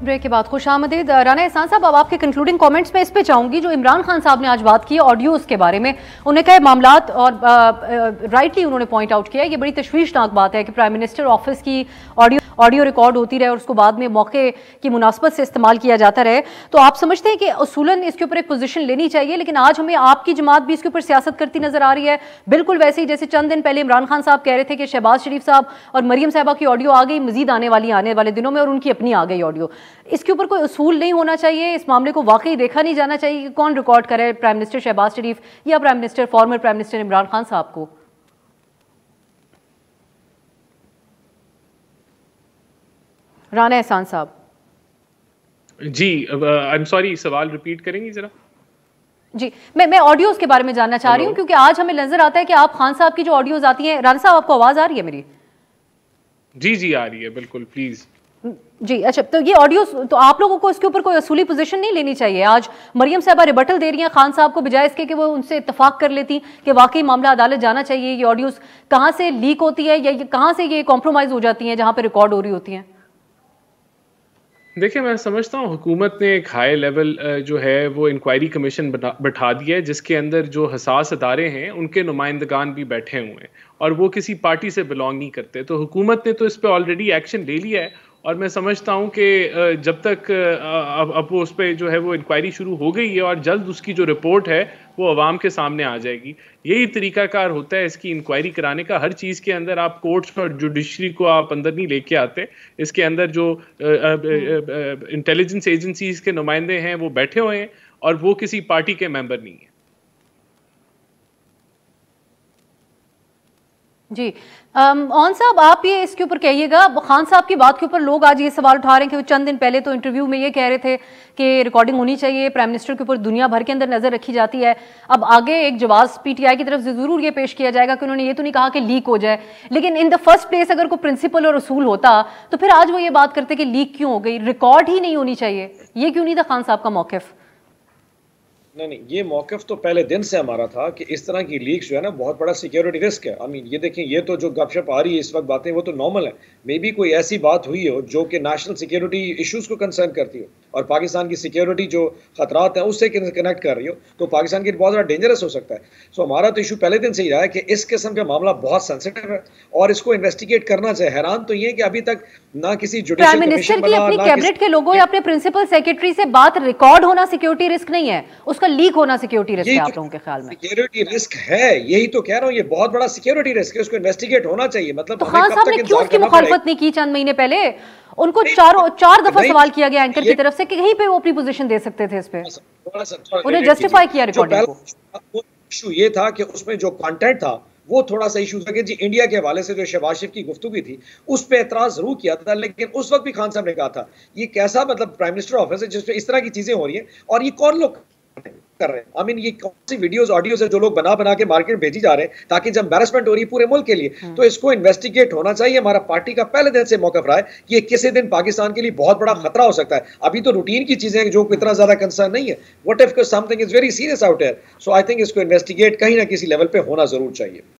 Break के बाद खुशामदीद। राना एहसान साहब, अब आपके कंक्लूडिंग कमेंट्स में इस पे चाहूंगी जो इमरान खान साहब ने आज बात की ऑडियोज के बारे में। उन्होंने कहा मामलात और राइटली उन्होंने पॉइंट आउट किया ये बड़ी तशवीशनाक बात है कि प्राइम मिनिस्टर ऑफिस की ऑडियो रिकॉर्ड होती रहे और उसको बाद में मौके की मुनासबत से इस्तेमाल किया जाता रहे। तो आप समझते हैं कि उसूलन इसके ऊपर एक पोजीशन लेनी चाहिए, लेकिन आज हमें आपकी जमात भी इसके ऊपर सियासत करती नजर आ रही है, बिल्कुल वैसे ही जैसे चंद दिन पहले इमरान खान साहब कह रहे थे कि शहबाज शरीफ साहब और मरियम साहबा की ऑडियो आ गई, मजीद आने वाले दिनों में, और उनकी अपनी आ गई ऑडियो। इसके ऊपर कोई उसूल नहीं होना चाहिए? इस मामले को वाकई देखा नहीं जाना चाहिए कि कौन रिकॉर्ड करे, प्राइम मिनिस्टर शहबाज शरीफ या former prime minister Imran Khan साहब को? राना एहसान साहब जी, आई एम सॉरी, सवाल रिपीट करेंगी जरा? जी, मैं ऑडियोज के बारे में जानना चाह रही हूँ, क्योंकि आज हमें नजर आता है कि आप खान साहब की जो ऑडियोज आती हैं। राना साहब, आपको आवाज आ रही है मेरी? जी जी आ रही है, बिल्कुल, प्लीज। जी, अच्छा, तो ये ऑडियो, तो आप लोगों को इसके ऊपर कोई असूली पोजीशन नहीं लेनी चाहिए? आज मरियम साहबा रिबटल दे रही हैं खान साहब को, बजाय इसके कि वो उनसे इत्तेफाक कर लेती कि वाकई मामला अदालत जाना चाहिए। ये ऑडियोज कहाँ से लीक होती है या कहाँ से ये कॉम्प्रोमाइज हो जाती हैं जहाँ पे रिकॉर्ड हो रही होती हैं? देखिए, मैं समझता हूँ हुकूमत ने एक हाई लेवल जो है वो इंक्वायरी कमीशन बैठा दिया है, जिसके अंदर जो हसास अदारे हैं उनके नुमाइंदगान भी बैठे हुए हैं और वो किसी पार्टी से बिलोंग नहीं करते। तो हुकूमत ने तो इस पर ऑलरेडी एक्शन ले लिया है और मैं समझता हूँ कि जब तक अब वो उस पर जो है वो इंक्वायरी शुरू हो गई है और जल्द उसकी जो रिपोर्ट है वो अवाम के सामने आ जाएगी। यही तरीकाकार होता है इसकी इंक्वायरी कराने का। हर चीज़ के अंदर आप कोर्ट्स और जुडिशरी को आप अंदर नहीं लेके आते। इसके अंदर जो इंटेलिजेंस एजेंसीज के नुमाइंदे हैं वो बैठे हुए हैं और वो किसी पार्टी के मेंबर नहीं है। जी, ऑन साहब, आप ये इसके ऊपर कहिएगा, खान साहब की बात के ऊपर लोग आज ये सवाल उठा रहे हैं कि वो चंद दिन पहले तो इंटरव्यू में ये कह रहे थे कि रिकॉर्डिंग होनी चाहिए, प्राइम मिनिस्टर के ऊपर दुनिया भर के अंदर नजर रखी जाती है। अब आगे एक जवाब पीटीआई की तरफ से जरूर ये पेश किया जाएगा कि उन्होंने ये तो नहीं कहा कि लीक हो जाए, लेकिन इन द फर्स्ट प्लेस अगर कोई प्रिंसिपल और उसूल होता तो फिर आज वो ये बात करते कि लीक क्यों हो गई, रिकॉर्ड ही नहीं होनी चाहिए। ये क्यों नहीं था खान साहब का मौकिफ? नहीं, ये मौक़िफ़ तो पहले दिन से हमारा था कि इस तरह की लीक्स जो है ना बहुत बड़ा सिक्योरिटी रिस्क है। आई मीन ये देखें, ये तो जो गपशप आ रही है इस वक्त बातें, वो तो नॉर्मल है। मे बी कोई ऐसी बात हुई हो जो कि नेशनल सिक्योरिटी इश्यूज़ को कंसर्न करती हो और पाकिस्तान की सिक्योरिटी जो खतरात हैं उससे कनेक्ट कर रही हो, तो पाकिस्तान के लिए बहुत ज़्यादा डेंजरस हो सकता है। सो हमारा तो इशू पहले दिन से ही रहा है कि इस किस्म का मामला बहुत सेंसिटिव है और इसको इन्वेस्टिगेट करना चाहिए। हैरान तो ये है कि अभी तक ना किसी जुडिशियल प्राइम मिनिस्टर की अपनी कैबिनेट के लोगों या अपने प्रिंसिपल सेक्रेटरी से बात रिकॉर्ड होना सिक्योरिटी रिस्क नहीं है, उसका लीक होना सिक्योरिटी रिस्क है आप लोगों के ख्याल में? सिक्योरिटी रिस्क है, यही तो कह रहा हूं, ये बहुत बड़ा सिक्योरिटी रिस्क है, उसको इन्वेस्टिगेट होना चाहिए। मतलब तो खान साहब ने क्यों उसकी मुखालफत नहीं की चांद महीने पहले? उनको चार दफा सवाल किया गया एंकर की तरफ से कि कहीं पे वो अपनी पोजीशन दे सकते थे इस पे, उन्हें जस्टिफाई किया रिकॉर्डिंग को। इशू ये था कि उसमें जो कंटेंट था वो थोड़ा सा इशू था कि जी इंडिया के हवाले से जो शहबाज शरीफ की गुफ्तगू थी उस पर एतराज जरूर किया था, लेकिन उस वक्त भी खान साहब ने कहा था ये कैसा मतलब प्राइम मिनिस्टर ऑफिस है जिसमें इस तरह की चीजें हो रही हैं और ये कौन लोग कर रहे हैं। आई मीन ये कौन सी वीडियोस ऑडियोस है जो लोग बना के मार्केट में भेजी जा रहे हैं ताकि जब एम्बैरेसमेंट हो रही है पूरे मुल्क के लिए, तो इसको इन्वेस्टिगेट होना चाहिए। हमारा पार्टी का पहले दिन से मौक़िफ़ रहा है कि ये किसी दिन पाकिस्तान के लिए बहुत बड़ा खतरा हो सकता है। अभी तो रूटीन की चीजें जो इतना ज्यादा कंसर्न नहीं है। What if something is very serious out here, so I think इसको इन्वेस्टिगेट कहीं ना किसी लेवल पे होना जरूर चाहिए।